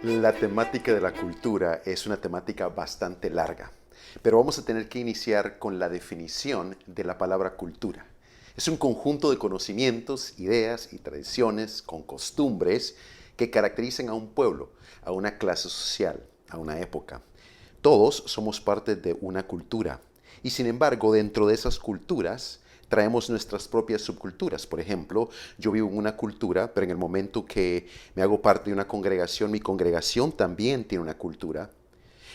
La temática de la cultura es una temática bastante larga, pero vamos a tener que iniciar con la definición de la palabra cultura. Es un conjunto de conocimientos, ideas y tradiciones con costumbres que caracterizan a un pueblo, a una clase social, a una época. Todos somos parte de una cultura y sin embargo dentro de esas culturas traemos nuestras propias subculturas. Por ejemplo, yo vivo en una cultura, pero en el momento que me hago parte de una congregación, mi congregación también tiene una cultura.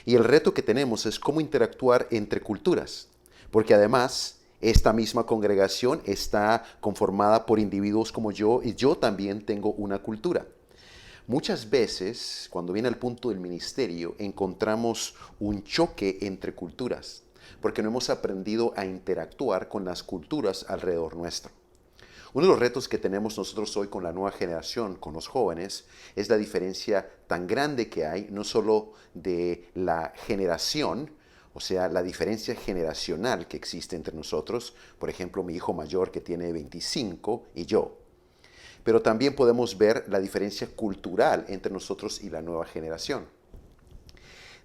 Y el reto que tenemos es cómo interactuar entre culturas, porque además esta misma congregación está conformada por individuos como yo y yo también tengo una cultura. Muchas veces, cuando viene el punto del ministerio, encontramos un choque entre culturas, porque no hemos aprendido a interactuar con las culturas alrededor nuestro. Uno de los retos que tenemos nosotros hoy con la nueva generación, con los jóvenes, es la diferencia tan grande que hay, no solo de la generación, o sea, la diferencia generacional que existe entre nosotros, por ejemplo, mi hijo mayor que tiene 25 y yo, pero también podemos ver la diferencia cultural entre nosotros y la nueva generación.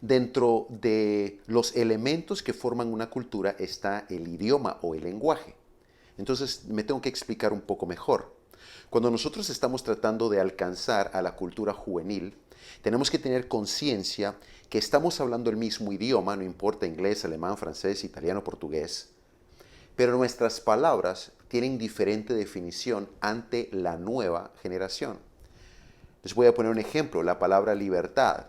Dentro de los elementos que forman una cultura está el idioma o el lenguaje. Entonces me tengo que explicar un poco mejor. Cuando nosotros estamos tratando de alcanzar a la cultura juvenil, tenemos que tener conciencia que estamos hablando el mismo idioma, no importa inglés, alemán, francés, italiano, portugués, pero nuestras palabras tienen diferente definición ante la nueva generación. Les voy a poner un ejemplo. La palabra libertad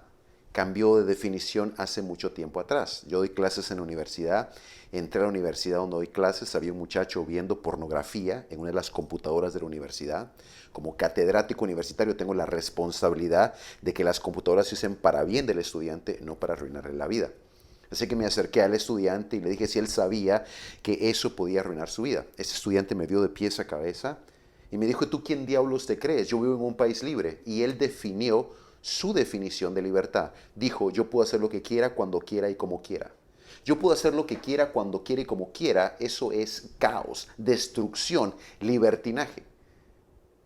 cambió de definición hace mucho tiempo atrás. Yo doy clases en la universidad. Entré a la universidad donde doy clases. Había un muchacho viendo pornografía en una de las computadoras de la universidad. Como catedrático universitario tengo la responsabilidad de que las computadoras se usen para bien del estudiante, no para arruinarle la vida. Así que me acerqué al estudiante y le dije si él sabía que eso podía arruinar su vida. Ese estudiante me vio de pies a cabeza y me dijo, ¿tú quién diablos te crees? Yo vivo en un país libre. Y él definió su definición de libertad. Dijo, yo puedo hacer lo que quiera, cuando quiera y como quiera. Yo puedo hacer lo que quiera, cuando quiera y como quiera. Eso es caos, destrucción, libertinaje.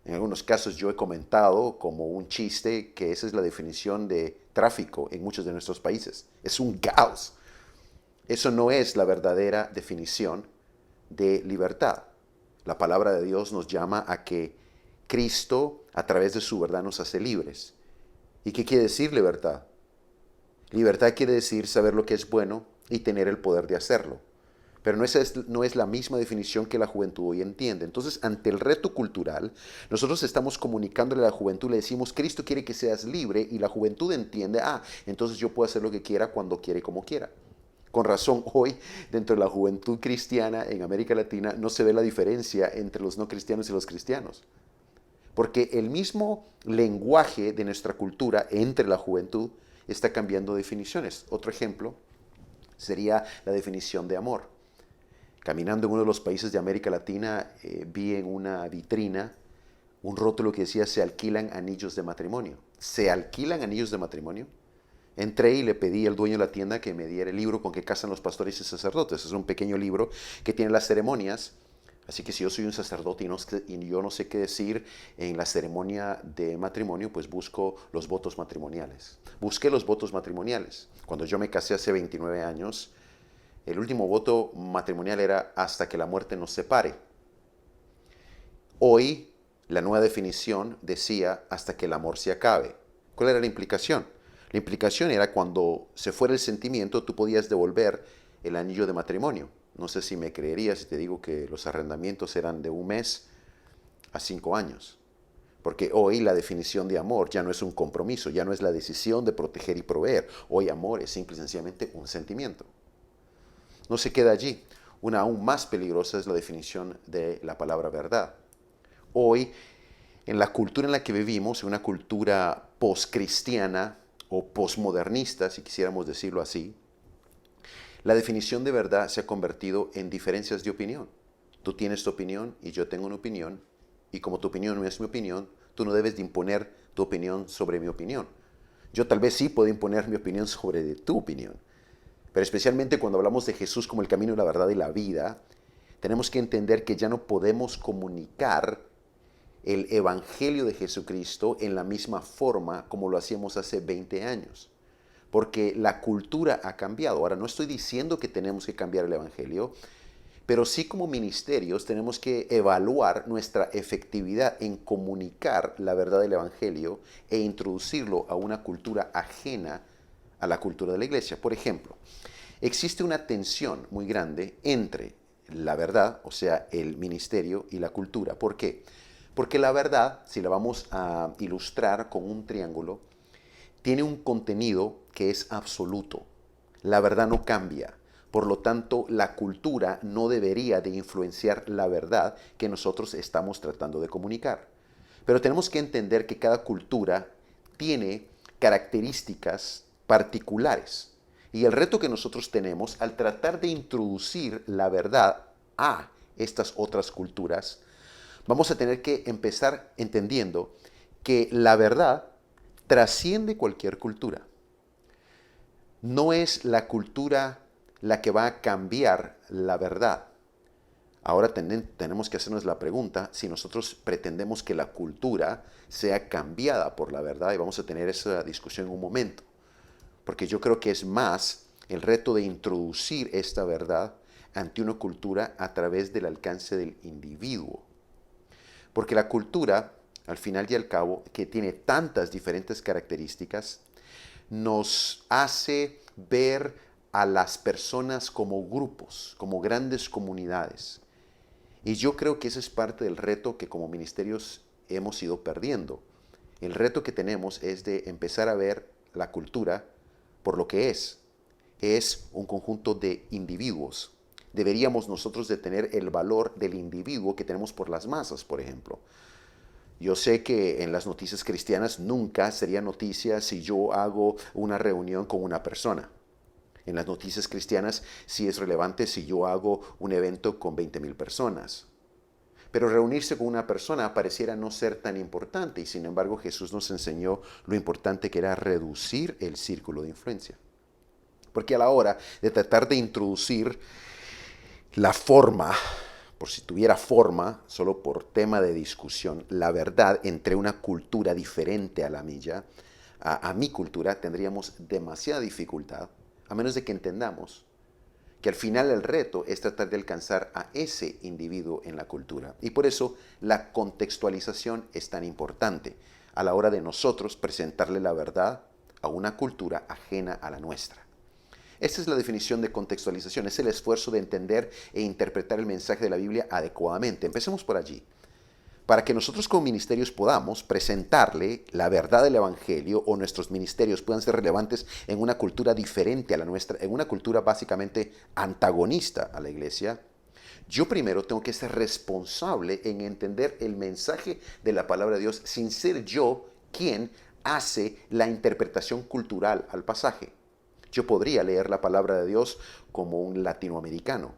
En algunos casos yo he comentado como un chiste que esa es la definición de tráfico en muchos de nuestros países. Es un caos. Eso no es la verdadera definición de libertad. La palabra de Dios nos llama a que Cristo, a través de su verdad, nos hace libres. ¿Y qué quiere decir libertad? Libertad quiere decir saber lo que es bueno y tener el poder de hacerlo. Pero no es la misma definición que la juventud hoy entiende. Entonces, ante el reto cultural, nosotros estamos comunicándole a la juventud, le decimos, Cristo quiere que seas libre y la juventud entiende, entonces yo puedo hacer lo que quiera, cuando quiera y como quiera. Con razón, hoy, dentro de la juventud cristiana en América Latina, no se ve la diferencia entre los no cristianos y los cristianos. Porque el mismo lenguaje de nuestra cultura entre la juventud está cambiando definiciones. Otro ejemplo sería la definición de amor. Caminando en uno de los países de América Latina, vi en una vitrina un rótulo que decía se alquilan anillos de matrimonio. ¿Se alquilan anillos de matrimonio? Entré y le pedí al dueño de la tienda que me diera el libro con que casan los pastores y sacerdotes. Es un pequeño libro que tiene las ceremonias. Así que si yo soy un sacerdote y yo no sé qué decir en la ceremonia de matrimonio, pues busco los votos matrimoniales. Busqué los votos matrimoniales. Cuando yo me casé hace 29 años, el último voto matrimonial era hasta que la muerte nos separe. Hoy, la nueva definición decía hasta que el amor se acabe. ¿Cuál era la implicación? La implicación era cuando se fuera el sentimiento, tú podías devolver el anillo de matrimonio. No sé si me creerías si te digo que los arrendamientos eran de 1 mes a 5 años. Porque hoy la definición de amor ya no es un compromiso, ya no es la decisión de proteger y proveer. Hoy amor es simple y sencillamente un sentimiento. No se queda allí. Una aún más peligrosa es la definición de la palabra verdad. Hoy, en la cultura en la que vivimos, en una cultura postcristiana o postmodernista, si quisiéramos decirlo así, la definición de verdad se ha convertido en diferencias de opinión. Tú tienes tu opinión y yo tengo una opinión, y como tu opinión no es mi opinión, tú no debes de imponer tu opinión sobre mi opinión. Yo tal vez sí puedo imponer mi opinión sobre tu opinión, pero especialmente cuando hablamos de Jesús como el camino, la verdad y la vida, tenemos que entender que ya no podemos comunicar el Evangelio de Jesucristo en la misma forma como lo hacíamos hace 20 años. Porque la cultura ha cambiado. Ahora, no estoy diciendo que tenemos que cambiar el Evangelio, pero sí como ministerios tenemos que evaluar nuestra efectividad en comunicar la verdad del Evangelio e introducirlo a una cultura ajena a la cultura de la iglesia. Por ejemplo, existe una tensión muy grande entre la verdad, o sea, el ministerio y la cultura. ¿Por qué? Porque la verdad, si la vamos a ilustrar con un triángulo, tiene un contenido que es absoluto. La verdad no cambia. Por lo tanto, la cultura no debería de influenciar la verdad que nosotros estamos tratando de comunicar. Pero tenemos que entender que cada cultura tiene características particulares. Y el reto que nosotros tenemos al tratar de introducir la verdad a estas otras culturas, vamos a tener que empezar entendiendo que la verdad trasciende cualquier cultura. No es la cultura la que va a cambiar la verdad. Ahora tenemos que hacernos la pregunta si nosotros pretendemos que la cultura sea cambiada por la verdad, y vamos a tener esa discusión en un momento. Porque yo creo que es más el reto de introducir esta verdad ante una cultura a través del alcance del individuo. Porque la cultura, al final y al cabo, que tiene tantas diferentes características, nos hace ver a las personas como grupos, como grandes comunidades. Y yo creo que ese es parte del reto que como ministerios hemos ido perdiendo. El reto que tenemos es de empezar a ver la cultura por lo que es. Es un conjunto de individuos. Deberíamos nosotros de tener el valor del individuo que tenemos por las masas, por ejemplo. Yo sé que en las noticias cristianas nunca sería noticia si yo hago una reunión con una persona. En las noticias cristianas sí es relevante si yo hago un evento con 20,000 personas. Pero reunirse con una persona pareciera no ser tan importante, y sin embargo Jesús nos enseñó lo importante que era reducir el círculo de influencia. Porque a la hora de tratar de introducir la forma, por si tuviera forma, solo por tema de discusión, la verdad entre una cultura diferente a la mía, a mi cultura, tendríamos demasiada dificultad, a menos de que entendamos que al final el reto es tratar de alcanzar a ese individuo en la cultura. Y por eso la contextualización es tan importante a la hora de nosotros presentarle la verdad a una cultura ajena a la nuestra. Esta es la definición de contextualización, es el esfuerzo de entender e interpretar el mensaje de la Biblia adecuadamente. Empecemos por allí. Para que nosotros como ministerios podamos presentarle la verdad del Evangelio, o nuestros ministerios puedan ser relevantes en una cultura diferente a la nuestra, en una cultura básicamente antagonista a la iglesia, yo primero tengo que ser responsable en entender el mensaje de la palabra de Dios sin ser yo quien hace la interpretación cultural al pasaje. Yo podría leer la palabra de Dios como un latinoamericano.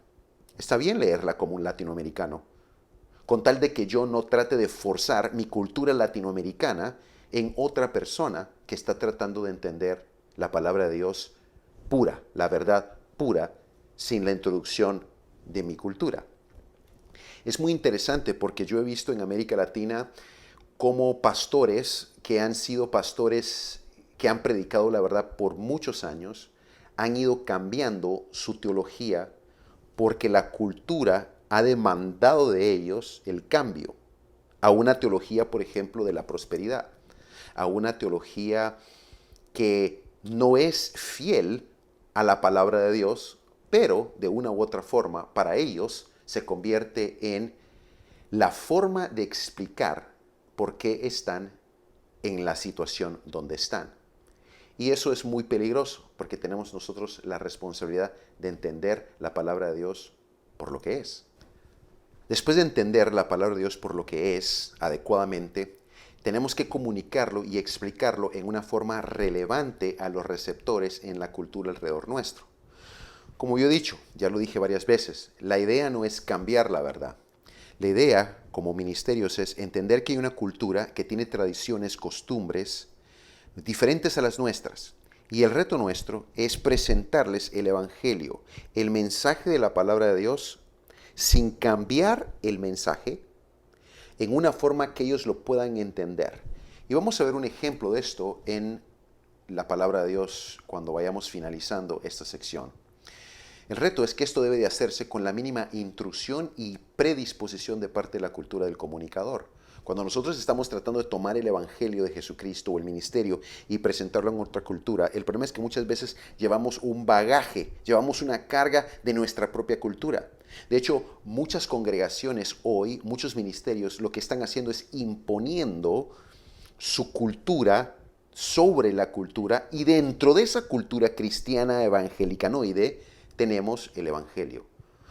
Está bien leerla como un latinoamericano, con tal de que yo no trate de forzar mi cultura latinoamericana en otra persona que está tratando de entender la palabra de Dios pura, la verdad pura, sin la introducción de mi cultura. Es muy interesante porque yo he visto en América Latina cómo pastores que han sido pastores que han predicado la verdad por muchos años han ido cambiando su teología porque la cultura ha demandado de ellos el cambio a una teología, por ejemplo, de la prosperidad, a una teología que no es fiel a la palabra de Dios, pero de una u otra forma para ellos se convierte en la forma de explicar por qué están en la situación donde están. Y eso es muy peligroso porque tenemos nosotros la responsabilidad de entender la palabra de Dios por lo que es. Después de entender la palabra de Dios por lo que es adecuadamente, tenemos que comunicarlo y explicarlo en una forma relevante a los receptores en la cultura alrededor nuestro. Como yo he dicho, ya lo dije varias veces, la idea no es cambiar la verdad. La idea, como ministerios, es entender que hay una cultura que tiene tradiciones, costumbres diferentes a las nuestras. Y el reto nuestro es presentarles el Evangelio, el mensaje de la palabra de Dios, sin cambiar el mensaje en una forma que ellos lo puedan entender. Y vamos a ver un ejemplo de esto en la palabra de Dios cuando vayamos finalizando esta sección. El reto es que esto debe de hacerse con la mínima intrusión y predisposición de parte de la cultura del comunicador. Cuando nosotros estamos tratando de tomar el evangelio de Jesucristo o el ministerio y presentarlo en otra cultura, el problema es que muchas veces llevamos un bagaje, llevamos una carga de nuestra propia cultura. De hecho, muchas congregaciones hoy, muchos ministerios, lo que están haciendo es imponiendo su cultura sobre la cultura, y dentro de esa cultura cristiana evangelicanoide tenemos el evangelio.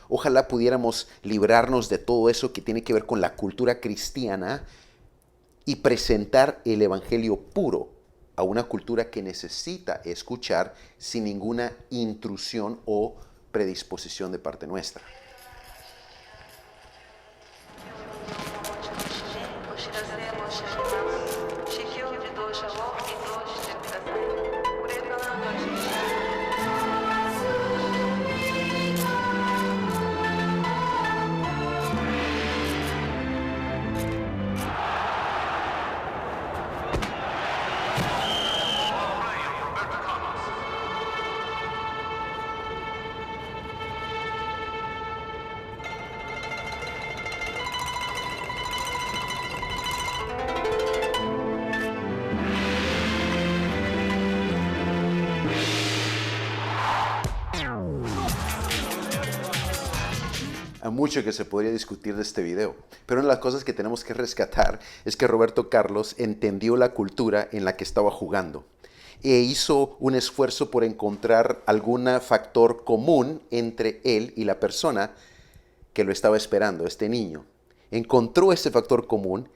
Ojalá pudiéramos librarnos de todo eso que tiene que ver con la cultura cristiana y presentar el evangelio puro a una cultura que necesita escuchar sin ninguna intrusión o predisposición de parte nuestra. Hay mucho que se podría discutir de este video, pero una de las cosas que tenemos que rescatar es que Roberto Carlos entendió la cultura en la que estaba jugando e hizo un esfuerzo por encontrar algún factor común entre él y la persona que lo estaba esperando, este niño. Encontró ese factor común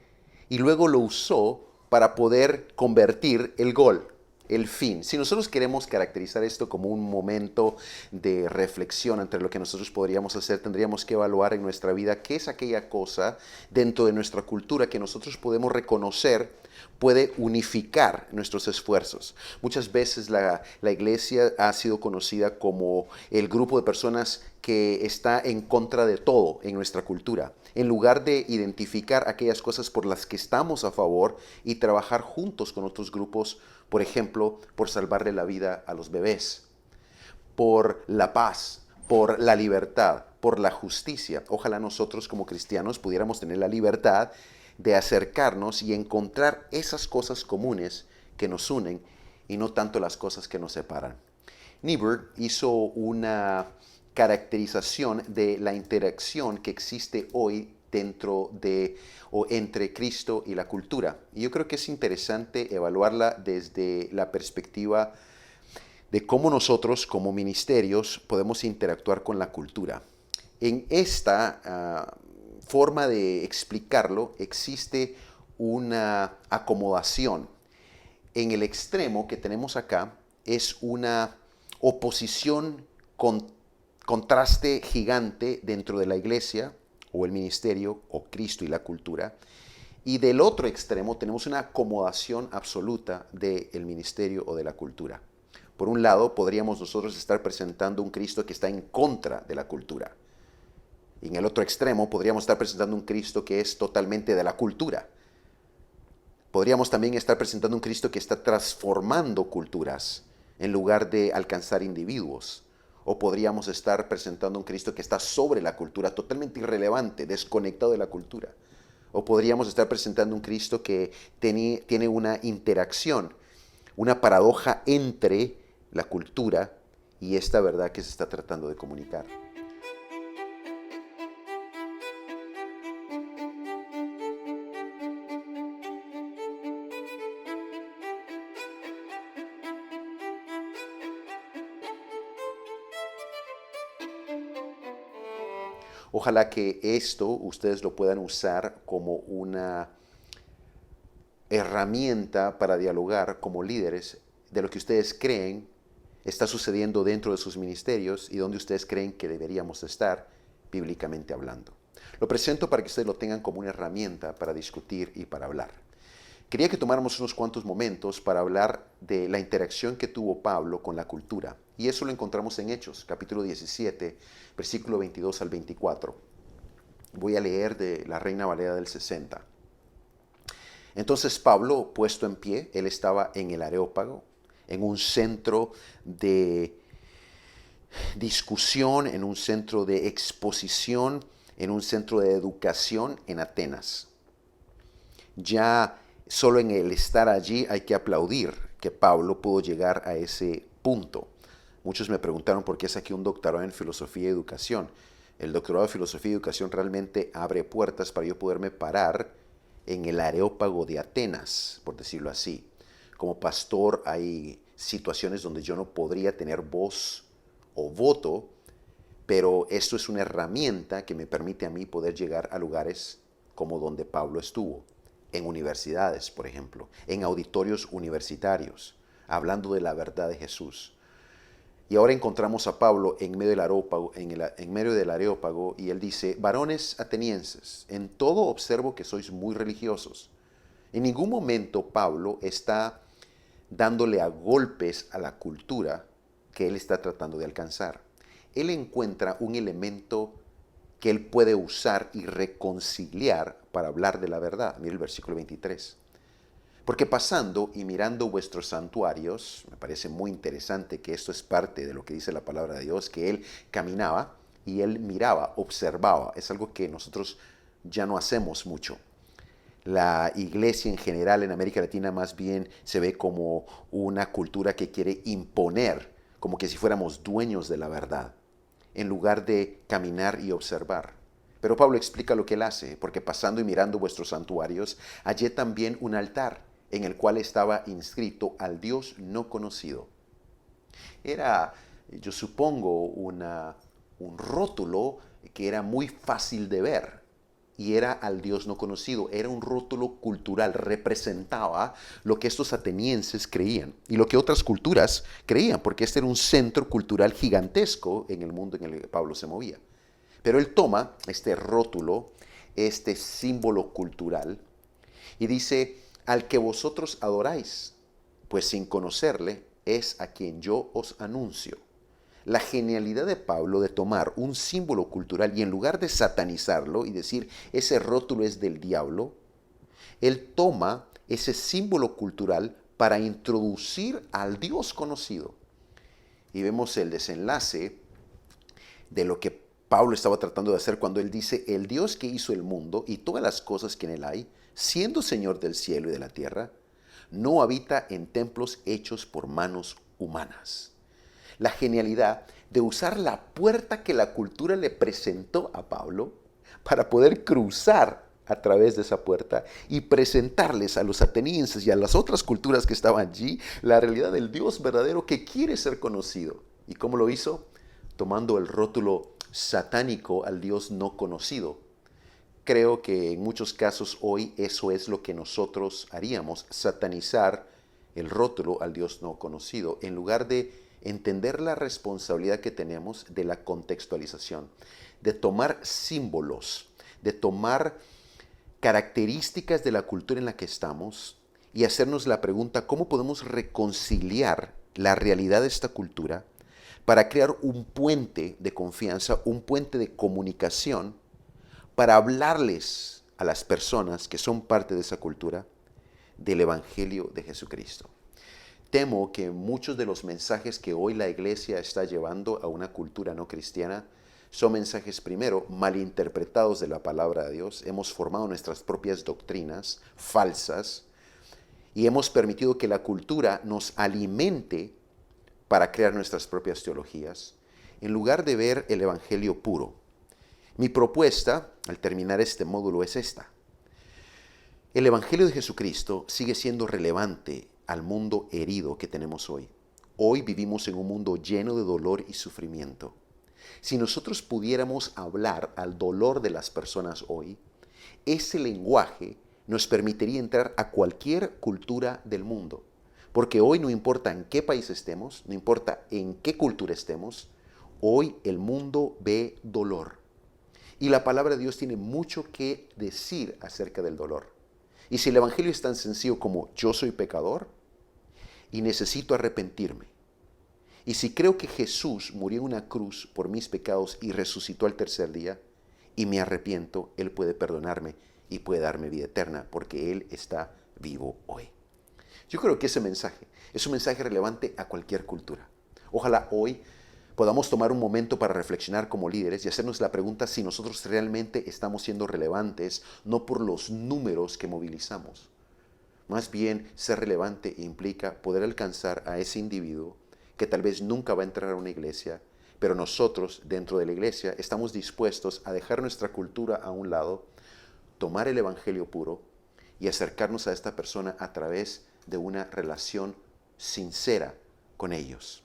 y luego lo usó para poder convertir el gol, el fin. Si nosotros queremos caracterizar esto como un momento de reflexión entre lo que nosotros podríamos hacer, tendríamos que evaluar en nuestra vida qué es aquella cosa dentro de nuestra cultura que nosotros podemos reconocer puede unificar nuestros esfuerzos. Muchas veces la iglesia ha sido conocida como el grupo de personas que está en contra de todo en nuestra cultura, en lugar de identificar aquellas cosas por las que estamos a favor y trabajar juntos con otros grupos, por ejemplo, por salvarle la vida a los bebés, por la paz, por la libertad, por la justicia. Ojalá nosotros como cristianos pudiéramos tener la libertad de acercarnos y encontrar esas cosas comunes que nos unen y no tanto las cosas que nos separan. Niebuhr hizo una caracterización de la interacción que existe hoy dentro de o entre Cristo y la cultura. Y yo creo que es interesante evaluarla desde la perspectiva de cómo nosotros como ministerios podemos interactuar con la cultura. En esta forma de explicarlo existe una acomodación. En el extremo que tenemos acá es una oposición con contraste gigante dentro de la iglesia o el ministerio o Cristo y la cultura. Y del otro extremo tenemos una acomodación absoluta del ministerio o de la cultura. Por un lado, podríamos nosotros estar presentando un Cristo que está en contra de la cultura. Y en el otro extremo podríamos estar presentando un Cristo que es totalmente de la cultura. Podríamos también estar presentando un Cristo que está transformando culturas en lugar de alcanzar individuos. O podríamos estar presentando un Cristo que está sobre la cultura, totalmente irrelevante, desconectado de la cultura. O podríamos estar presentando un Cristo que tiene una interacción, una paradoja entre la cultura y esta verdad que se está tratando de comunicar. Ojalá que esto ustedes lo puedan usar como una herramienta para dialogar como líderes de lo que ustedes creen está sucediendo dentro de sus ministerios y donde ustedes creen que deberíamos estar bíblicamente hablando. Lo presento para que ustedes lo tengan como una herramienta para discutir y para hablar. Quería que tomáramos unos cuantos momentos para hablar de la interacción que tuvo Pablo con la cultura. Y eso lo encontramos en Hechos, capítulo 17, versículo 22 al 24. Voy a leer de la Reina Valera del 60. Entonces Pablo, puesto en pie, él estaba en el Areópago, en un centro de discusión, en un centro de exposición, en un centro de educación en Atenas. Ya solo en el estar allí hay que aplaudir que Pablo pudo llegar a ese punto. Muchos me preguntaron por qué saqué un doctorado en filosofía y educación. El doctorado de filosofía y educación realmente abre puertas para yo poderme parar en el Areópago de Atenas, por decirlo así. Como pastor hay situaciones donde yo no podría tener voz o voto, pero esto es una herramienta que me permite a mí poder llegar a lugares como donde Pablo estuvo, en universidades, por ejemplo, en auditorios universitarios, hablando de la verdad de Jesús. Y ahora encontramos a Pablo en medio del Areópago, en medio del Areópago, y él dice: varones atenienses, en todo observo que sois muy religiosos. En ningún momento Pablo está dándole a golpes a la cultura que él está tratando de alcanzar. Él encuentra un elemento que él puede usar y reconciliar para hablar de la verdad. Mira el versículo 23. Porque pasando y mirando vuestros santuarios, me parece muy interesante que esto es parte de lo que dice la palabra de Dios, que él caminaba y él miraba, observaba. Es algo que nosotros ya no hacemos mucho. La iglesia en general en América Latina más bien se ve como una cultura que quiere imponer, como que si fuéramos dueños de la verdad, en lugar de caminar y observar. Pero Pablo explica lo que él hace, porque pasando y mirando vuestros santuarios, hallé también un altar en el cual estaba inscrito al Dios no conocido. Era, yo supongo, un rótulo que era muy fácil de ver y era al Dios no conocido. Era un rótulo cultural, representaba lo que estos atenienses creían y lo que otras culturas creían, porque este era un centro cultural gigantesco en el mundo en el que Pablo se movía. Pero él toma este rótulo, este símbolo cultural, y dice: al que vosotros adoráis, pues sin conocerle, es a quien yo os anuncio. La genialidad de Pablo de tomar un símbolo cultural y en lugar de satanizarlo y decir ese rótulo es del diablo, él toma ese símbolo cultural para introducir al Dios conocido. Y vemos el desenlace de lo que Pablo estaba tratando de hacer cuando él dice: el Dios que hizo el mundo y todas las cosas que en él hay, siendo Señor del cielo y de la tierra, no habita en templos hechos por manos humanas. La genialidad de usar la puerta que la cultura le presentó a Pablo para poder cruzar a través de esa puerta y presentarles a los atenienses y a las otras culturas que estaban allí la realidad del Dios verdadero que quiere ser conocido. ¿Y cómo lo hizo? Tomando el rótulo satánico al Dios no conocido. Creo que en muchos casos hoy eso es lo que nosotros haríamos: satanizar el rótulo al Dios no conocido, en lugar de entender la responsabilidad que tenemos de la contextualización, de tomar símbolos, de tomar características de la cultura en la que estamos y hacernos la pregunta: ¿cómo podemos reconciliar la realidad de esta cultura para crear un puente de confianza, un puente de comunicación, para hablarles a las personas que son parte de esa cultura del Evangelio de Jesucristo? Temo que muchos de los mensajes que hoy la iglesia está llevando a una cultura no cristiana son mensajes, primero, malinterpretados de la palabra de Dios. Hemos formado nuestras propias doctrinas falsas y hemos permitido que la cultura nos alimente para crear nuestras propias teologías, en lugar de ver el Evangelio puro. Mi propuesta, al terminar este módulo, es esta: el Evangelio de Jesucristo sigue siendo relevante al mundo herido que tenemos hoy. Hoy vivimos en un mundo lleno de dolor y sufrimiento. Si nosotros pudiéramos hablar al dolor de las personas hoy, ese lenguaje nos permitiría entrar a cualquier cultura del mundo. Porque hoy no importa en qué país estemos, no importa en qué cultura estemos, hoy el mundo ve dolor. Y la palabra de Dios tiene mucho que decir acerca del dolor. Y si el Evangelio es tan sencillo como: yo soy pecador y necesito arrepentirme, y si creo que Jesús murió en una cruz por mis pecados y resucitó al tercer día, y me arrepiento, Él puede perdonarme y puede darme vida eterna porque Él está vivo hoy. Yo creo que ese mensaje es un mensaje relevante a cualquier cultura. Ojalá hoy podamos tomar un momento para reflexionar como líderes y hacernos la pregunta si nosotros realmente estamos siendo relevantes, no por los números que movilizamos. Más bien, ser relevante implica poder alcanzar a ese individuo que tal vez nunca va a entrar a una iglesia, pero nosotros dentro de la iglesia estamos dispuestos a dejar nuestra cultura a un lado, tomar el evangelio puro y acercarnos a esta persona a través de una relación sincera con ellos.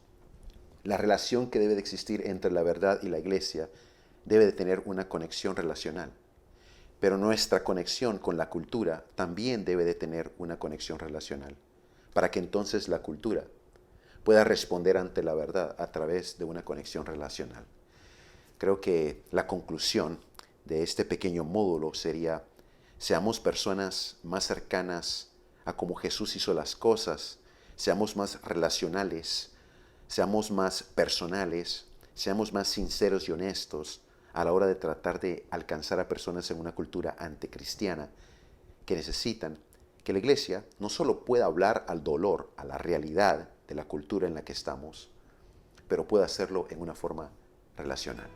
La relación que debe de existir entre la verdad y la iglesia debe de tener una conexión relacional. Pero nuestra conexión con la cultura también debe de tener una conexión relacional, para que entonces la cultura pueda responder ante la verdad a través de una conexión relacional. Creo que la conclusión de este pequeño módulo sería: seamos personas más cercanas a cómo Jesús hizo las cosas, seamos más relacionales, seamos más personales, seamos más sinceros y honestos a la hora de tratar de alcanzar a personas en una cultura anticristiana que necesitan que la iglesia no solo pueda hablar al dolor, a la realidad de la cultura en la que estamos, pero pueda hacerlo en una forma relacional.